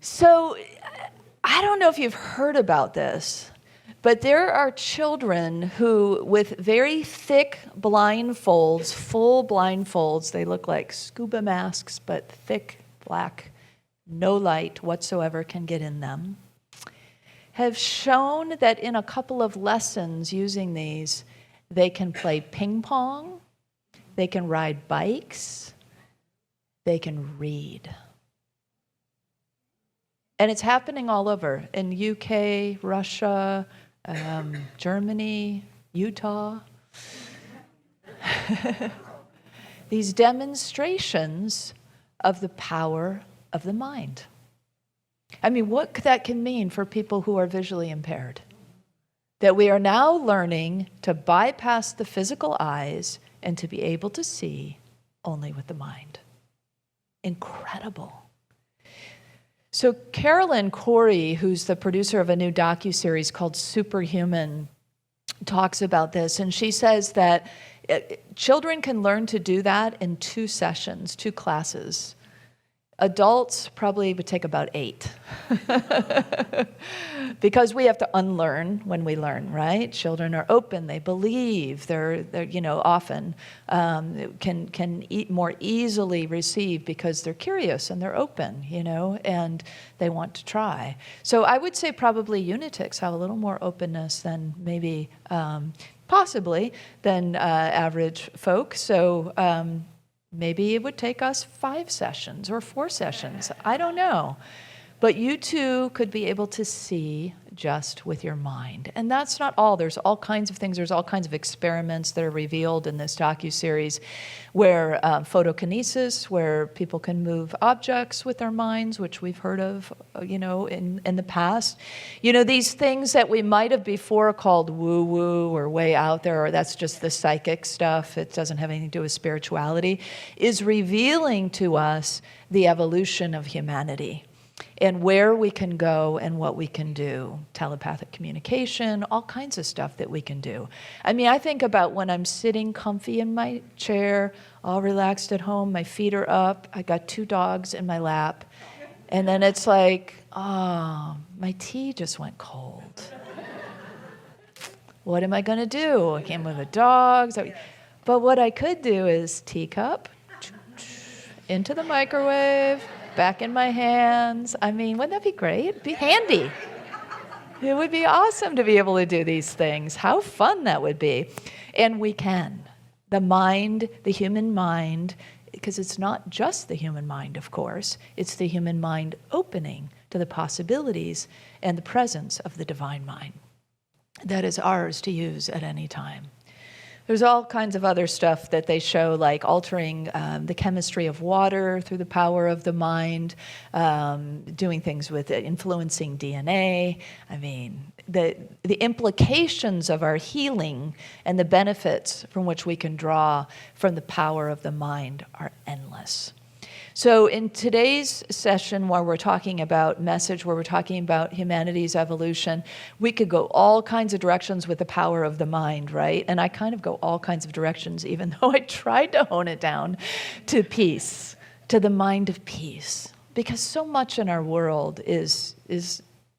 So I don't know if you've heard about this, but there are children who, with very thick blindfolds, full blindfolds, they look like scuba masks, but thick, black, no light whatsoever can get in them, have shown that in a couple of lessons using these, they can play ping pong, they can ride bikes, they can read. And it's happening all over, in UK, Russia, Germany, Utah. These demonstrations of the power of the mind. I mean, what that can mean for people who are visually impaired. That we are now learning to bypass the physical eyes and to be able to see only with the mind. Incredible. So Carolyn Corey, who's the producer of a new docuseries called Superhuman, talks about this, and she says that children can learn to do that in 2 sessions, 2 classes. Adults probably would take about 8. Because we have to unlearn when we learn, right? Children are open, they believe, they're often can more easily receive because they're curious and they're open, and they want to try. So I would say probably Unitics have a little more openness than maybe, possibly, than average folk. So maybe it would take us 5 sessions or 4 sessions. I don't know. But you too could be able to see just with your mind. And that's not all. There's all kinds of things. There's all kinds of experiments that are revealed in this docuseries where photokinesis, where people can move objects with their minds, which we've heard of, in the past. These things that we might have before called woo-woo or way out there, or that's just the psychic stuff, it doesn't have anything to do with spirituality, is revealing to us the evolution of humanity. And where we can go and what we can do. Telepathic communication, all kinds of stuff that we can do. I mean, I think about when I'm sitting comfy in my chair, all relaxed at home, my feet are up, I got 2 dogs in my lap, and then it's like, oh, my tea just went cold. What am I going to do? I can't move the dogs. But what I could do is teacup, into the microwave, back in my hands. I mean, wouldn't that be great? It'd be handy. It would be awesome to be able to do these things. How fun that would be. And we can. The mind, the human mind, because it's not just the human mind, of course, it's the human mind opening to the possibilities and the presence of the divine mind that is ours to use at any time. There's all kinds of other stuff that they show, like altering the chemistry of water through the power of the mind, doing things with it, influencing DNA. I mean, the implications of our healing and the benefits from which we can draw from the power of the mind are endless. So in today's session, where we're talking about message, where we're talking about humanity's evolution, we could go all kinds of directions with the power of the mind, right? And I kind of go all kinds of directions, even though I tried to hone it down to peace, to the mind of peace. Because so much in our world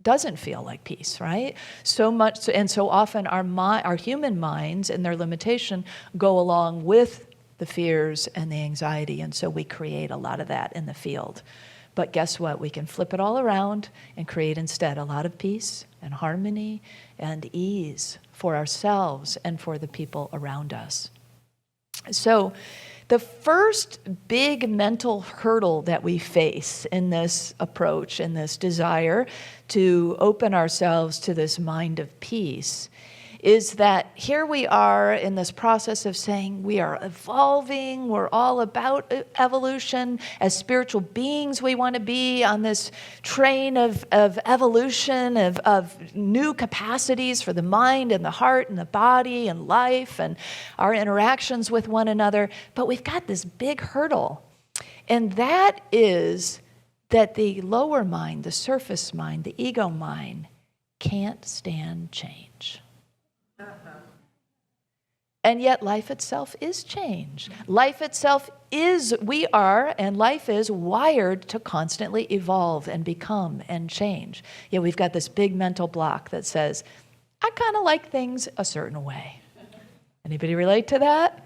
doesn't feel like peace, right? So much, and so often our human minds and their limitation go along with the fears and the anxiety, and so we create a lot of that in the field. But guess what? We can flip it all around and create instead a lot of peace and harmony and ease for ourselves and for the people around us. So the first big mental hurdle that we face in this approach, in this desire to open ourselves to this mind of peace, is that here we are in this process of saying we are evolving, we're all about evolution. As spiritual beings, we want to be on this train of evolution, of new capacities for the mind and the heart and the body and life and our interactions with one another. But we've got this big hurdle, and that is that the lower mind, the surface mind, the ego mind, can't stand change. And yet life itself is change. Life itself is, we are, and life is wired to constantly evolve and become and change. Yet we've got this big mental block that says, I kind of like things a certain way. Anybody relate to that?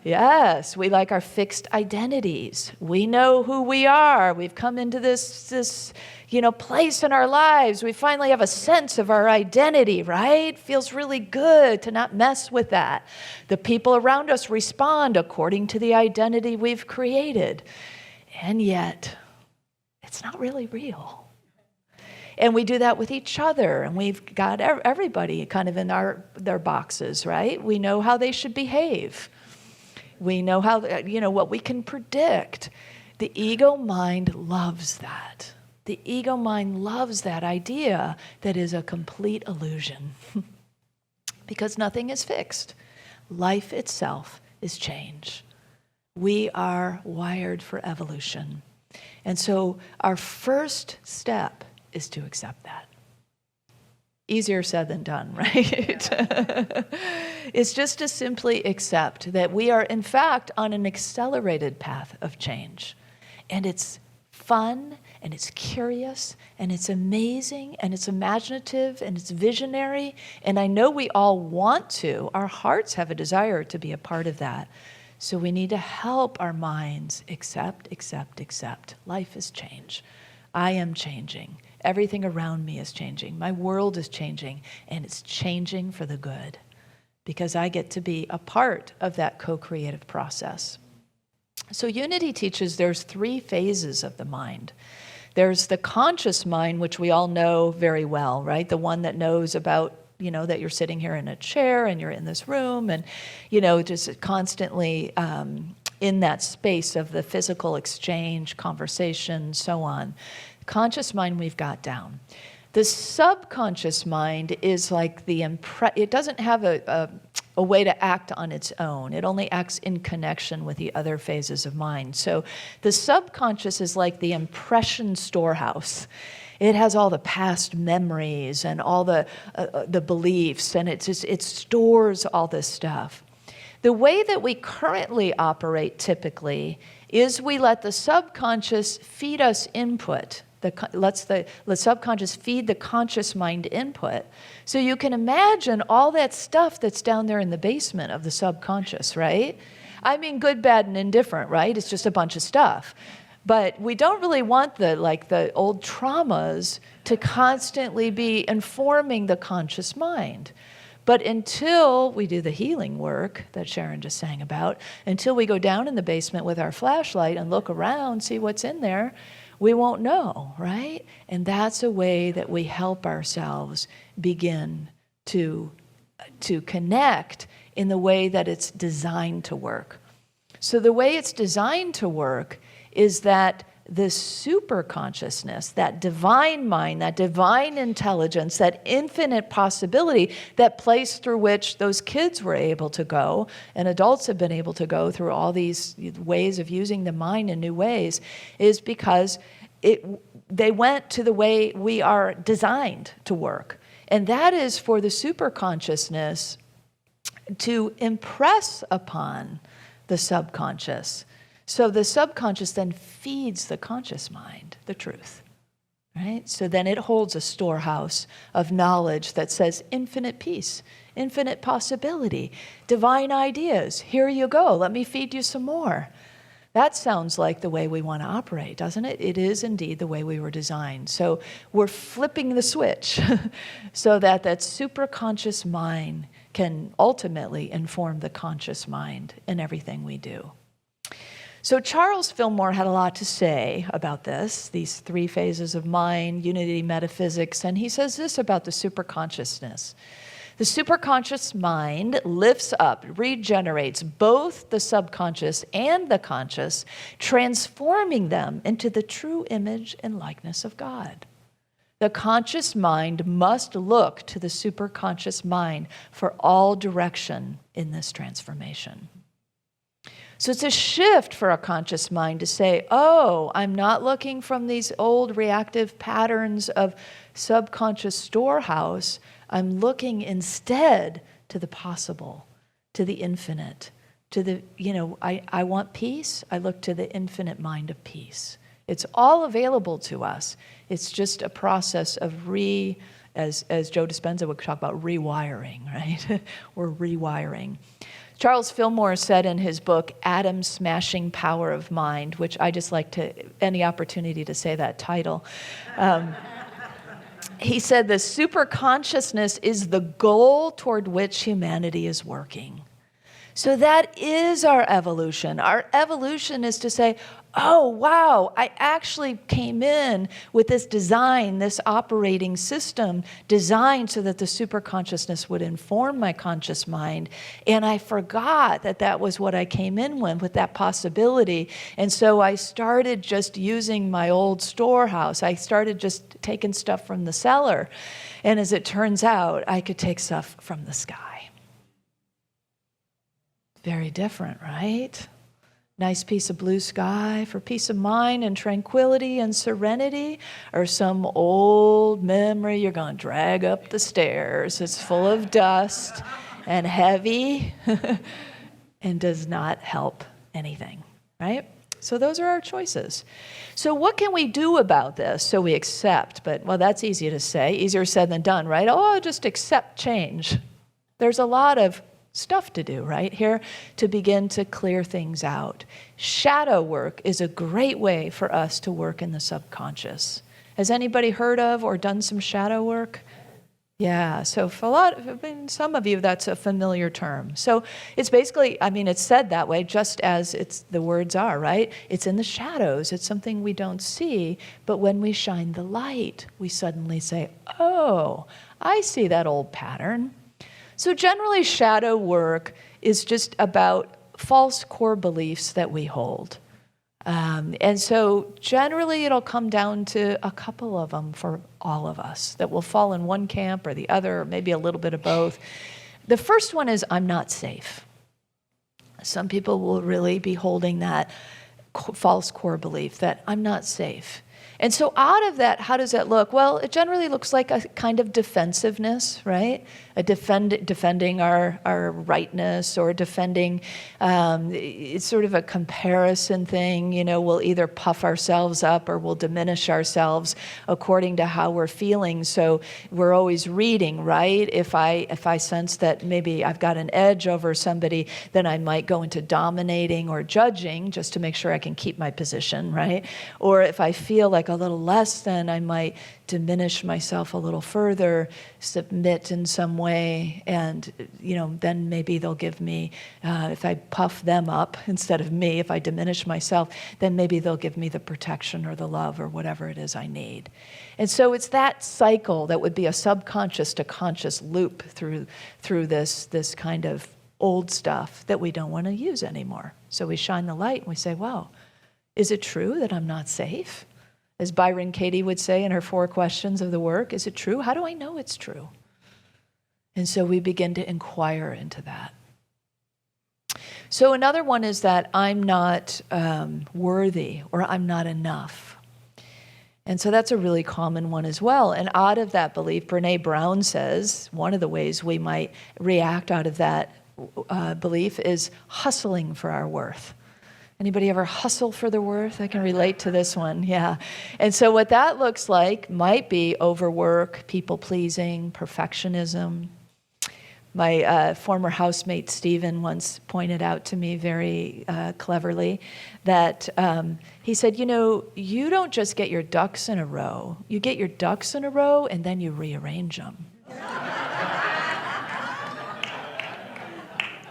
Yes, we like our fixed identities. We know who we are. We've come into this place in our lives. We finally have a sense of our identity, right? Feels really good to not mess with that. The people around us respond according to the identity we've created. And yet, it's not really real. And we do that with each other, and we've got everybody kind of in their boxes, right? We know how they should behave. We know how, what we can predict. The ego mind loves that. The ego mind loves that idea that is a complete illusion because nothing is fixed. Life itself is change. We are wired for evolution. And so our first step is to accept that. Easier said than done, right? It's just to simply accept that we are, in fact, on an accelerated path of change. And it's fun, and it's curious, and it's amazing, and it's imaginative, and it's visionary. And I know we all want to. Our hearts have a desire to be a part of that. So we need to help our minds accept. Life is change. I am changing. Everything around me is changing. My world is changing, and it's changing for the good because I get to be a part of that co-creative process. So Unity teaches there's 3 phases of the mind. There's the conscious mind, which we all know very well, right? The one that knows about, that you're sitting here in a chair and you're in this room and, just constantly in that space of the physical exchange, conversation, so on. Conscious mind we've got down. The subconscious mind is like it doesn't have a way to act on its own. It only acts in connection with the other phases of mind. So the subconscious is like the impression storehouse. It has all the past memories and all the beliefs, and it stores all this stuff. The way that we currently operate typically is we let the subconscious feed us input. Lets the subconscious feed the conscious mind input. So you can imagine all that stuff that's down there in the basement of the subconscious, right? I mean, good, bad, and indifferent, right? It's just a bunch of stuff. But we don't really want the old traumas to constantly be informing the conscious mind. But until we do the healing work that Sharon just sang about, until we go down in the basement with our flashlight and look around, see what's in there, we won't know, right? And that's a way that we help ourselves begin to connect in the way that it's designed to work. So the way it's designed to work is that the super consciousness, that divine mind, that divine intelligence, that infinite possibility, that place through which those kids were able to go, and adults have been able to go through all these ways of using the mind in new ways, is because they went to the way we are designed to work. And that is for the super consciousness to impress upon the subconscious. So the subconscious then feeds the conscious mind the truth, right? So then it holds a storehouse of knowledge that says infinite peace, infinite possibility, divine ideas. Here you go. Let me feed you some more. That sounds like the way we want to operate, doesn't it? It is indeed the way we were designed. So we're flipping the switch so that superconscious mind can ultimately inform the conscious mind in everything we do. So Charles Fillmore had a lot to say about this, these 3 phases of mind, unity, metaphysics, and he says this about the superconsciousness. The superconscious mind lifts up, regenerates both the subconscious and the conscious, transforming them into the true image and likeness of God. The conscious mind must look to the superconscious mind for all direction in this transformation. So it's a shift for a conscious mind to say, oh, I'm not looking from these old reactive patterns of subconscious storehouse. I'm looking instead to the possible, to the infinite, to the, I want peace. I look to the infinite mind of peace. It's all available to us. It's just a process of as Joe Dispenza would talk about, rewiring, right? We're rewiring. Charles Fillmore said in his book, Atom-Smashing Power of Mind, which I just like any opportunity to say that title. He said, the superconsciousness is the goal toward which humanity is working. So that is our evolution. Our evolution is to say, oh, wow, I actually came in with this design, this operating system designed so that the superconsciousness would inform my conscious mind. And I forgot that that was what I came in with that possibility. And so I started just using my old storehouse. I started just taking stuff from the cellar. And as it turns out, I could take stuff from the sky. Very different, right? Nice piece of blue sky for peace of mind and tranquility and serenity, or some old memory you're going to drag up the stairs. It's full of dust and heavy and does not help anything, right? So those are our choices. So what can we do about this? So we accept, but well, that's easy to say, easier said than done, right? Oh, just accept change. There's a lot of stuff to do right here to begin to clear things out. Shadow work is a great way for us to work in the subconscious. Has anybody heard of or done some shadow work? Yeah, so for some of you, that's a familiar term. So it's basically, it's said that way just as the words are, right? It's in the shadows. It's something we don't see, but when we shine the light, we suddenly say, oh, I see that old pattern. So generally, shadow work is just about false core beliefs that we hold. And so generally, it'll come down to a couple of them for all of us that will fall in one camp or the other, or maybe a little bit of both. The first one is, I'm not safe. Some people will really be holding that false core belief that I'm not safe. And so out of that, how does that look? Well, it generally looks like a kind of defensiveness, right? Defending our rightness, or defending, it's sort of a comparison thing. We'll either puff ourselves up or we'll diminish ourselves according to how we're feeling. So we're always reading, right? If I sense that maybe I've got an edge over somebody, then I might go into dominating or judging just to make sure I can keep my position, right? Or if I feel like a little less than, I might diminish myself a little further, submit in some way, and then maybe they'll give me, if I puff them up instead of me, if I diminish myself, then maybe they'll give me the protection or the love or whatever it is I need. And so it's that cycle that would be a subconscious to conscious loop through this kind of old stuff that we don't want to use anymore. So we shine the light and we say, wow, is it true that I'm not safe? As Byron Katie would say in her 4 questions of the work, is it true? How do I know it's true? And so we begin to inquire into that. So another one is that I'm not worthy, or I'm not enough. And so that's a really common one as well. And out of that belief, Brene Brown says, one of the ways we might react out of that belief is hustling for our worth. Anybody ever hustle for their worth? I can relate to this one, yeah. And so what that looks like might be overwork, people-pleasing, perfectionism. My former housemate, Stephen, once pointed out to me very cleverly that he said, you don't just get your ducks in a row. You get your ducks in a row, and then you rearrange them.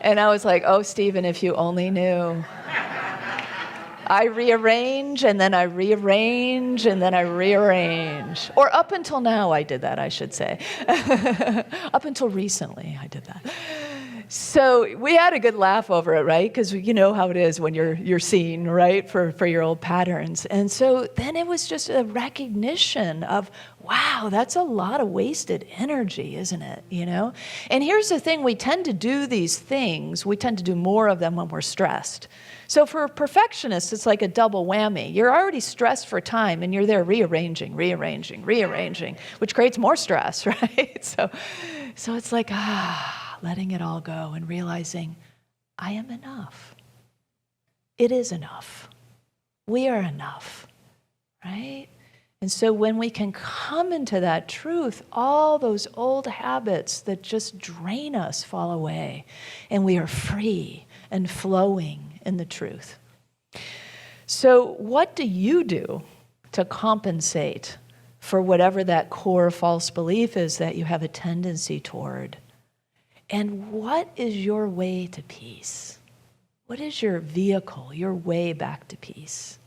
And I was like, oh, Stephen, if you only knew. I rearrange, and then I rearrange, and then I rearrange. Or up until now, I did that, I should say. Up until recently, I did that. So we had a good laugh over it, right? Because you know how it is when you're seen, right, for your old patterns. And so then it was just a recognition of, wow, that's a lot of wasted energy, isn't it? And here's the thing, we tend to do these things, we tend to do more of them when we're stressed. So for a perfectionist, it's like a double whammy. You're already stressed for time, and you're there rearranging, which creates more stress, right? So it's like, letting it all go and realizing I am enough. It is enough. We are enough, right? And so when we can come into that truth, all those old habits that just drain us fall away, and we are free and flowing in the truth. So what do you do to compensate for whatever that core false belief is that you have a tendency toward? And what is your way to peace? What is your vehicle, your way back to peace?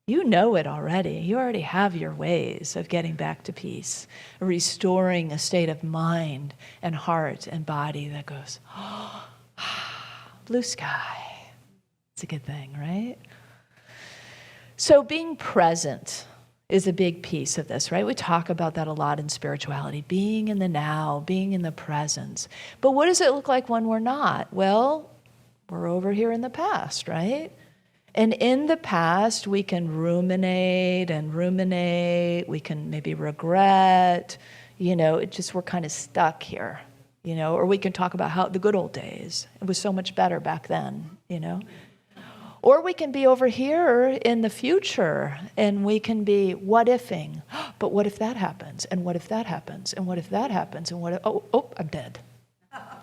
You know it already. You already have your ways of getting back to peace, restoring a state of mind and heart and body that goes, oh, blue sky. It's a good thing, right? So being present is a big piece of this, right? We talk about that a lot in spirituality, being in the now, being in the presence. But what does it look like when we're not? Well, we're over here in the past, right? And in the past, we can ruminate and ruminate. We can maybe regret. We're kind of stuck here, Or we can talk about how the good old days. It was so much better back then, Or we can be over here in the future, and we can be what-ifing. But what if that happens? And what if that happens? And what if that happens? And what if, I'm dead.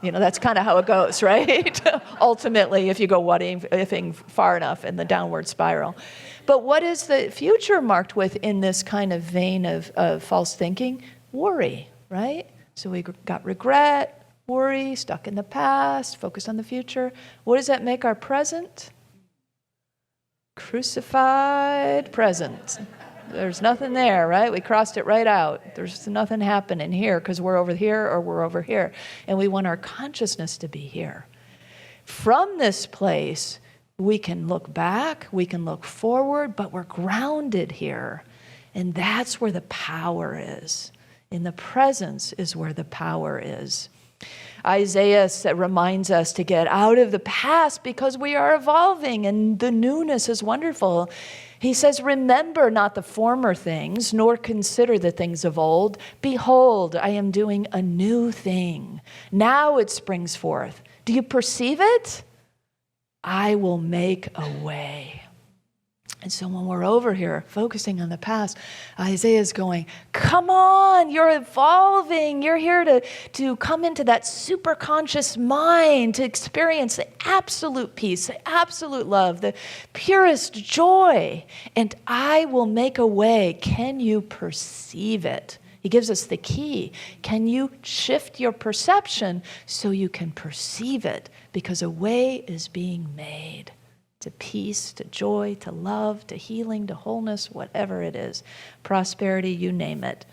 That's kind of how it goes, right? Ultimately, if you go what-ifing far enough in the downward spiral. But what is the future marked with in this kind of vein of false thinking? Worry, right? So we got regret, worry, stuck in the past, focused on the future. What does that make our present? Crucified present. There's nothing there, right? We crossed it right out. There's nothing happening here because we're over here or we're over here. And we want our consciousness to be here. From this place, we can look back, we can look forward, but we're grounded here. And that's where the power is. In the presence is where the power is. Isaiah reminds us to get out of the past because we are evolving and the newness is wonderful. He says, remember not the former things, nor consider the things of old. Behold, I am doing a new thing. Now it springs forth. Do you perceive it? I will make a way. And so when we're over here focusing on the past, Isaiah's going, come on, you're evolving. You're here to come into that super conscious mind, to experience the absolute peace, the absolute love, the purest joy. And I will make a way. Can you perceive it? He gives us the key. Can you shift your perception so you can perceive it? Because a way is being made. To peace, to joy, to love, to healing, to wholeness, whatever it is. Prosperity, you name it.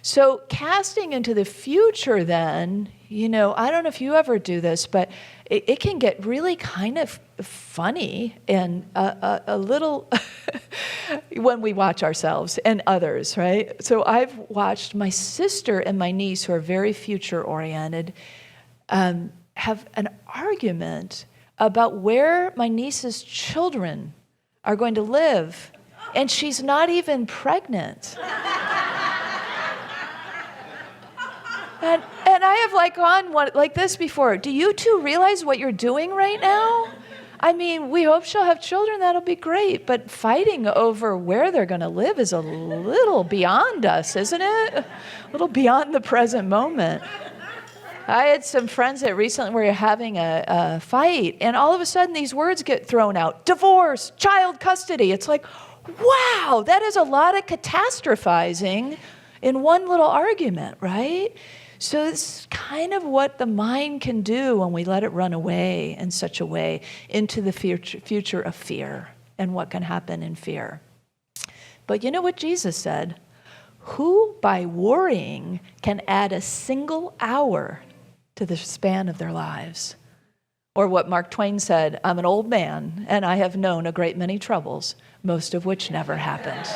So casting into the future then, I don't know if you ever do this, but it can get really kind of funny and a little when we watch ourselves and others, right? So I've watched my sister and my niece, who are very future-oriented, have an argument about where my niece's children are going to live, and she's not even pregnant. And I have gone like this before. Do you two realize what you're doing right now? I mean, we hope she'll have children, that'll be great, but fighting over where they're going to live is a little beyond us, isn't it? A little beyond the present moment. I had some friends that recently were having a fight, and all of a sudden these words get thrown out. Divorce, child custody. It's like, wow, that is a lot of catastrophizing in one little argument, right? So it's kind of what the mind can do when we let it run away in such a way into the future of fear and what can happen in fear. But you know what Jesus said? Who by worrying can add a single hour to the span of their lives? Or what Mark Twain said, I'm an old man and I have known a great many troubles, most of which never happened.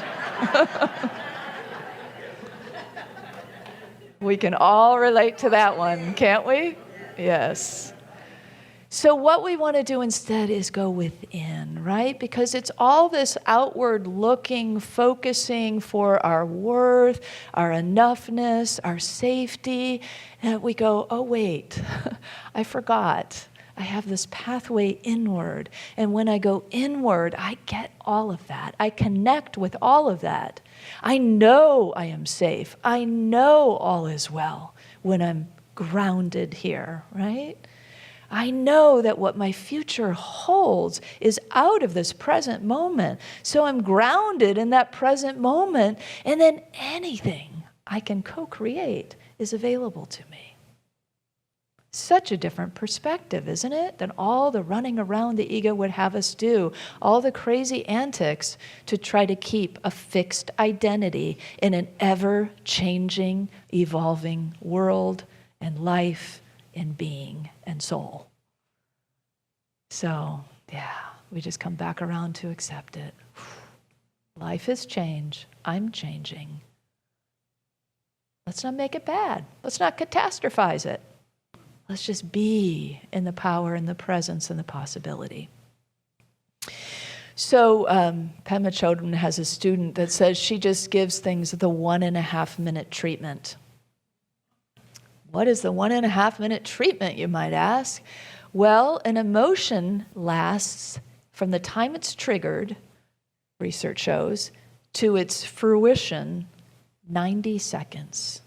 We can all relate to that one, can't we? Yes. So what we want to do instead is go within, right? Because it's all this outward looking, focusing for our worth, our enoughness, our safety. And we go, oh, wait, I forgot. I have this pathway inward. And when I go inward, I get all of that. I connect with all of that. I know I am safe. I know all is well when I'm grounded here, right? I know that what my future holds is out of this present moment. So I'm grounded in that present moment, and then anything I can co-create is available to me. Such a different perspective, isn't it? Than all the running around the ego would have us do, all the crazy antics to try to keep a fixed identity in an ever-changing, evolving world and life and being and soul. So, yeah, we just come back around to accept it. Life has changed. I'm changing. Let's not make it bad. Let's not catastrophize it. Let's just be in the power and the presence and the possibility. So Pema Chodron has a student that says she just gives things the 1.5 minute treatment. What is the 1.5 minute treatment, you might ask? Well, an emotion lasts from the time it's triggered, research shows, to its fruition, 90 seconds.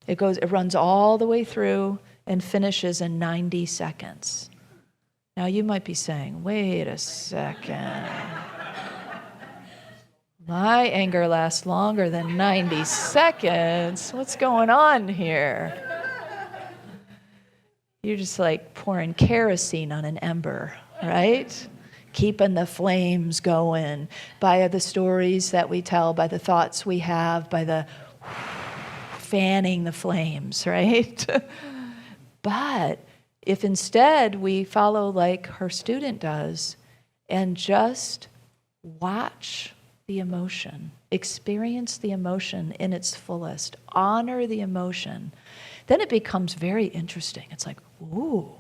It runs all the way through and finishes in 90 seconds. Now you might be saying, wait a second. My anger lasts longer than 90 seconds. What's going on here? You're just like pouring kerosene on an ember, right? Keeping the flames going by the stories that we tell, by the thoughts we have, by the fanning the flames, right? But if instead we follow like her student does and just watch the emotion, experience the emotion in its fullest, honor the emotion, then it becomes very interesting. It's like, ooh,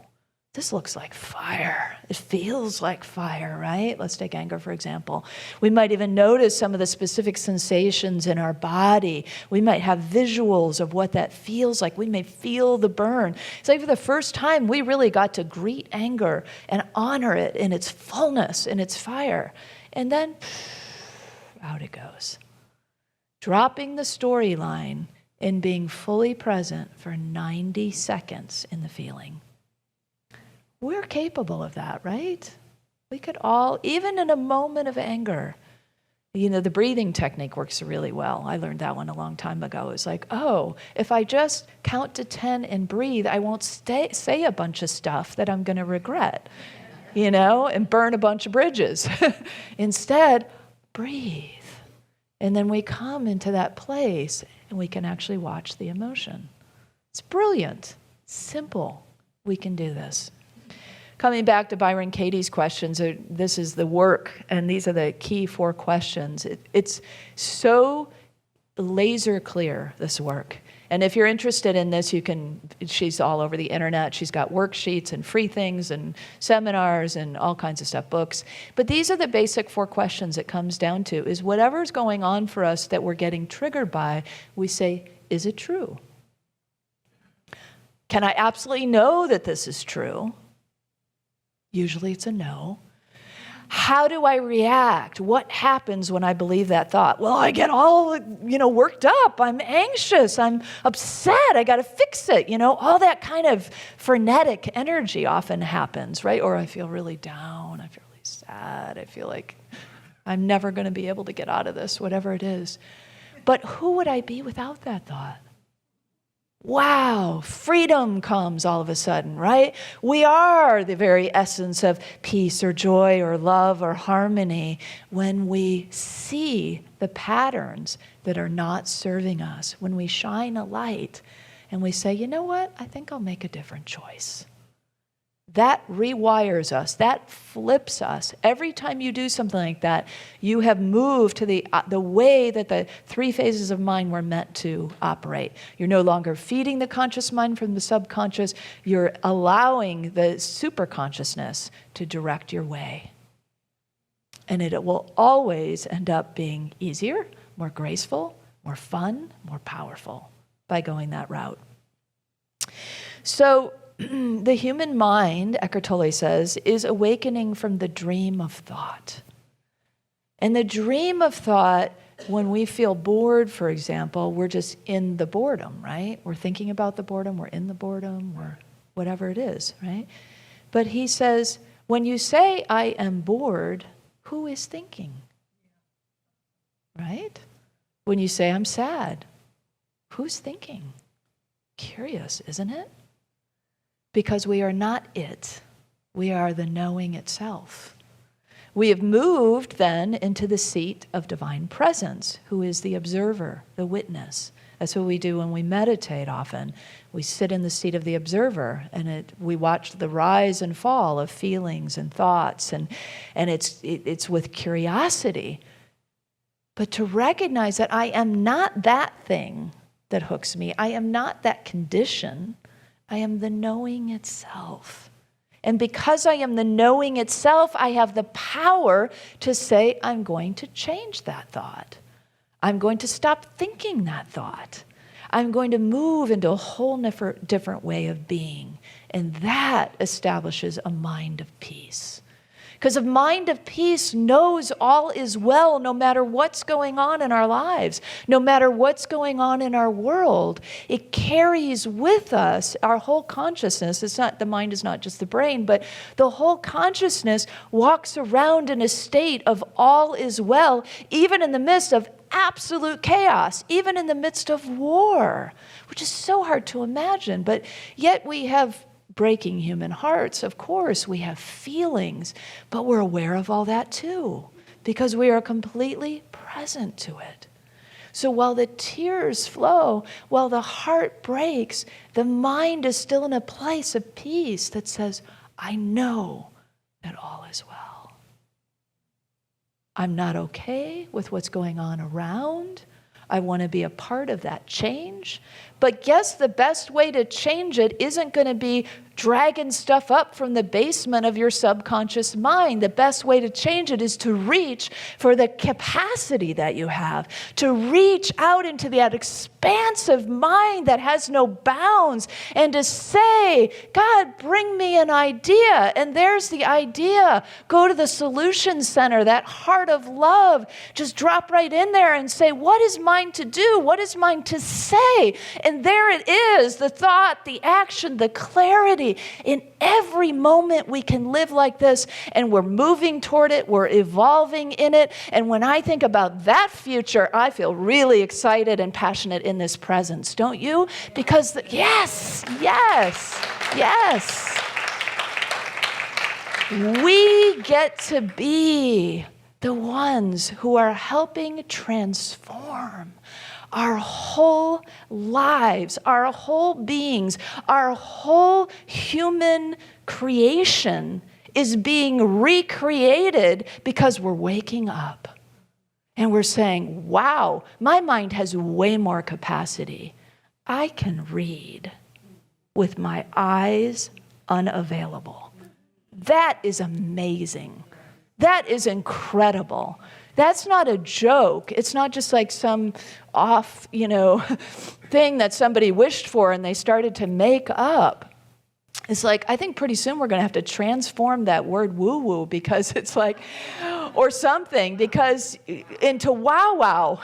this looks like fire. It feels like fire, right? Let's take anger, for example. We might even notice some of the specific sensations in our body. We might have visuals of what that feels like. We may feel the burn. It's like for the first time, we really got to greet anger and honor it in its fullness, in its fire. And then, out it goes. Dropping the storyline and being fully present for 90 seconds in the feeling. We're capable of that, right? We could all, even in a moment of anger, the breathing technique works really well. I learned that one a long time ago. It's like, oh, if I just count to 10 and breathe, I won't say a bunch of stuff that I'm going to regret, and burn a bunch of bridges. Instead, breathe. And then we come into that place and we can actually watch the emotion. It's brilliant, simple. We can do this. Coming back to Byron Katie's questions, this is the work, and these are the key 4 questions. It's so laser clear, this work. And if you're interested in this, she's all over the internet. She's got worksheets and free things and seminars and all kinds of stuff, books. But these are the basic 4 questions it comes down to, is whatever's going on for us that we're getting triggered by, we say, is it true? Can I absolutely know that this is true? Usually it's a no. How do I react? What happens when I believe that thought? Well, I get all, worked up. I'm anxious. I'm upset. I got to fix it. All that kind of frenetic energy often happens, right? Or I feel really down. I feel really sad. I feel like I'm never going to be able to get out of this, whatever it is. But who would I be without that thought? Wow, freedom comes all of a sudden, right? We are the very essence of peace or joy or love or harmony when we see the patterns that are not serving us, when we shine a light and we say, you know what, I think I'll make a different choice. That rewires us. That flips us. Every time you do something like that, you have moved to the way that the three phases of mind were meant to operate. You're no longer feeding the conscious mind from the subconscious. You're allowing the superconsciousness to direct your way. And it will always end up being easier, more graceful, more fun, more powerful by going that route. So, the human mind, Eckhart Tolle says, is awakening from the dream of thought. And the dream of thought, when we feel bored, for example, we're just in the boredom, right? We're thinking about the boredom, we're in the boredom, we're whatever it is, right? But he says, when you say, I am bored, who is thinking? Right? When you say, I'm sad, who's thinking? Curious, isn't it? Because we are not it. We are the knowing itself. We have moved then into the seat of divine presence, who is the observer, the witness. That's what we do when we meditate often. We sit in the seat of the observer, and we watch the rise and fall of feelings and thoughts, and it's with curiosity. But to recognize that I am not that thing that hooks me. I am not that condition. I am the knowing itself. And because I am the knowing itself, I have the power to say, I'm going to change that thought. I'm going to stop thinking that thought. I'm going to move into a whole different way of being. And that establishes a mind of peace. Because a mind of peace knows all is well no matter what's going on in our lives, no matter what's going on in our world. It carries with us our whole consciousness. It's not, the mind is not just the brain, but the whole consciousness walks around in a state of all is well, even in the midst of absolute chaos, even in the midst of war, which is so hard to imagine. But yet we have breaking human hearts, of course, we have feelings, but we're aware of all that too, because we are completely present to it. So while the tears flow, while the heart breaks, the mind is still in a place of peace that says, I know that all is well. I'm not okay with what's going on around. I want to be a part of that change. But guess the best way to change it isn't going to be dragging stuff up from the basement of your subconscious mind. The best way to change it is to reach for the capacity that you have, to reach out into that expansive mind that has no bounds, and to say, God, bring me an idea. And there's the idea. Go to the solution center, that heart of love. Just drop right in there and say, what is mine to do? What is mine to say? And there it is, the thought, the action, the clarity. In every moment we can live like this, and we're moving toward it, we're evolving in it. And when I think about that future, I feel really excited and passionate in this presence, don't you? Because yes, we get to be the ones who are helping transform our whole lives, our whole beings, our whole human creation is being recreated because we're waking up. And we're saying, wow, my mind has way more capacity. I can read with my eyes unavailable. That is amazing. That is incredible. That's not a joke. It's not just like some off, thing that somebody wished for and they started to make up. It's like, I think pretty soon we're going to have to transform that word woo-woo, because it's like, or something, because into wow-wow.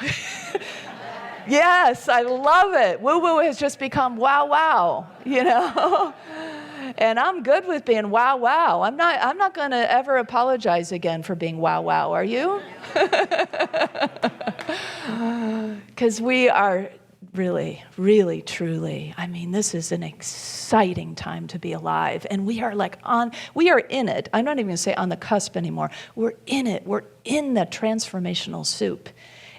Yes, I love it. Woo-woo has just become wow-wow, And I'm good with being wow. I'm not going to ever apologize again for being wow. Are you? Because we are really, really, truly, this is an exciting time to be alive. And we are we are in it. I'm not even going to say on the cusp anymore. We're in it. We're in the transformational soup.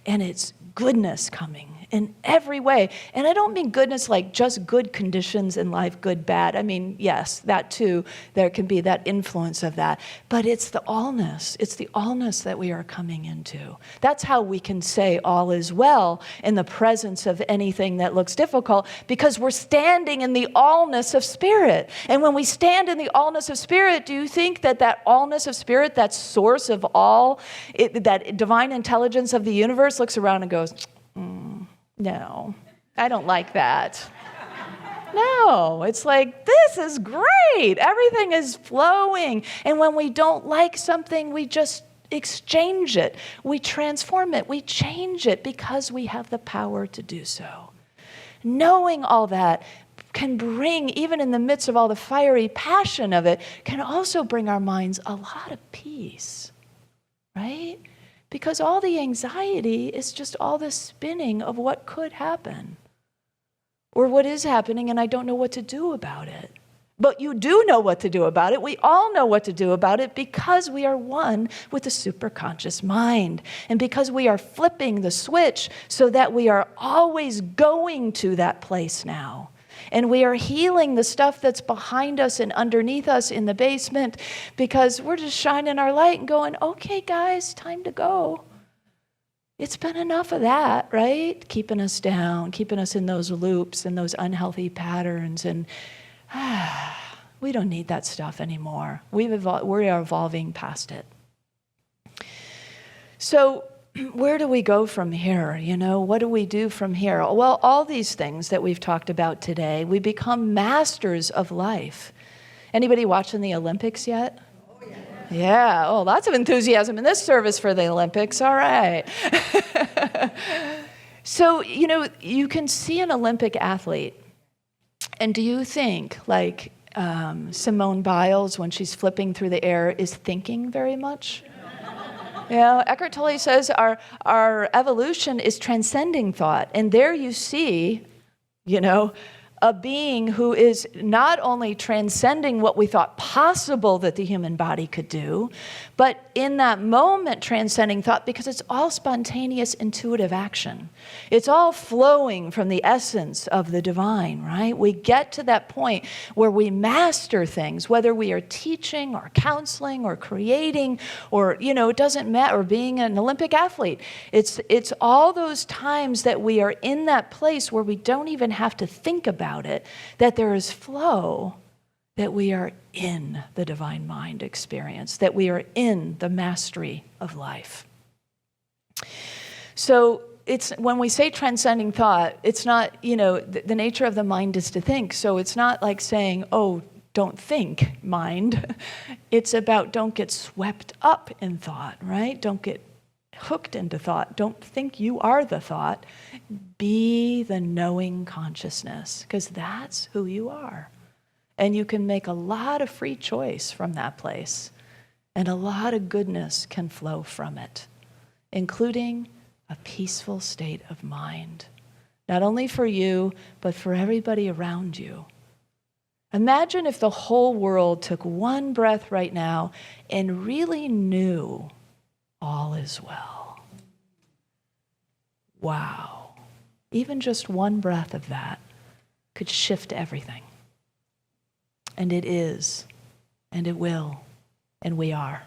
And it's goodness coming. in every way. And I don't mean goodness like just good conditions in life, good, bad. I mean, yes, that too, there can be that influence of that. But it's the allness. It's the allness that we are coming into. That's how we can say all is well in the presence of anything that looks difficult, because we're standing in the allness of spirit. And when we stand in the allness of spirit, do you think that that allness of spirit, that source of all, that divine intelligence of the universe looks around and goes, no, I don't like that. No, it's like, this is great. Everything is flowing. And when we don't like something, we just exchange it. We transform it. We change it because we have the power to do so. Knowing all that can bring, even in the midst of all the fiery passion of it, can also bring our minds a lot of peace, right? Because all the anxiety is just all the spinning of what could happen or what is happening, and I don't know what to do about it. But you do know what to do about it. We all know what to do about it because we are one with the superconscious mind, and because we are flipping the switch so that we are always going to that place now. And we are healing the stuff that's behind us and underneath us in the basement, because we're just shining our light and going, okay, guys, time to go. It's been enough of that, right? Keeping us down, keeping us in those loops and those unhealthy patterns. And we don't need that stuff anymore. We are evolving past it. So where do we go from here? You know, what do we do from here? Well, all these things that we've talked about today, we become masters of life. Anybody watching the Olympics yet? Oh, yeah. Yeah, oh, lots of enthusiasm in this service for the Olympics. All right. So, you know, you can see an Olympic athlete, and do you think, like Simone Biles, when she's flipping through the air, is thinking very much? Yeah, Eckhart Tolle says our evolution is transcending thought. And there you see, you know, a being who is not only transcending what we thought possible that the human body could do, but in that moment transcending thought, because it's all spontaneous, intuitive action. It's all flowing from the essence of the divine, right? We get to that point where we master things, whether we are teaching or counseling or creating or, you know, it doesn't matter, or being an Olympic athlete. It's all those times that we are in that place where we don't even have to think about it, that there is flow, that we are in the divine mind experience, that we are in the mastery of life. So it's when we say transcending thought, it's not, you know, the nature of the mind is to think. So it's not like saying, oh, don't think, mind. It's about don't get swept up in thought, right? Don't get hooked into thought. Don't think you are the thought. Be the knowing consciousness, because that's who you are. And you can make a lot of free choice from that place. And a lot of goodness can flow from it, including a peaceful state of mind. Not only for you, but for everybody around you. Imagine if the whole world took one breath right now and really knew all is well. Wow. Even just one breath of that could shift everything. And it is, and it will, and we are.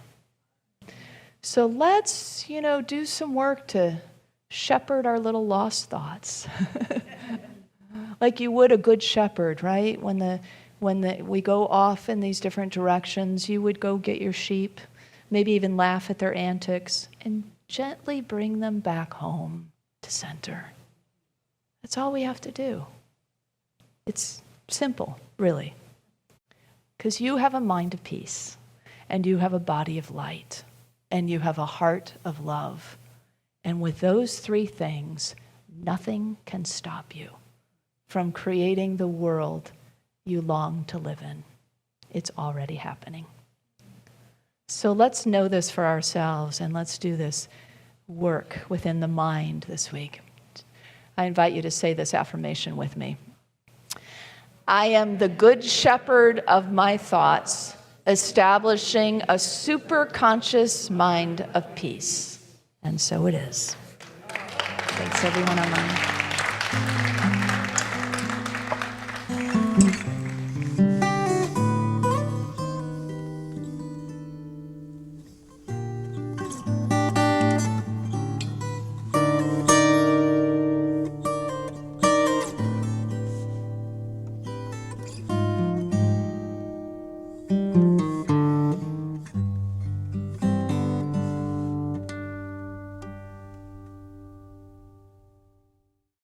So let's, you know, do some work to shepherd our little lost thoughts. Like you would a good shepherd, right? When we go off in these different directions, you would go get your sheep, maybe even laugh at their antics, and gently bring them back home to center. That's all we have to do. It's simple, really. Because you have a mind of peace, and you have a body of light, and you have a heart of love. And with those three things, nothing can stop you from creating the world you long to live in. It's already happening. So let's know this for ourselves, and let's do this work within the mind this week. I invite you to say this affirmation with me. I am the good shepherd of my thoughts, establishing a superconscious mind of peace. And so it is. Thanks, everyone online.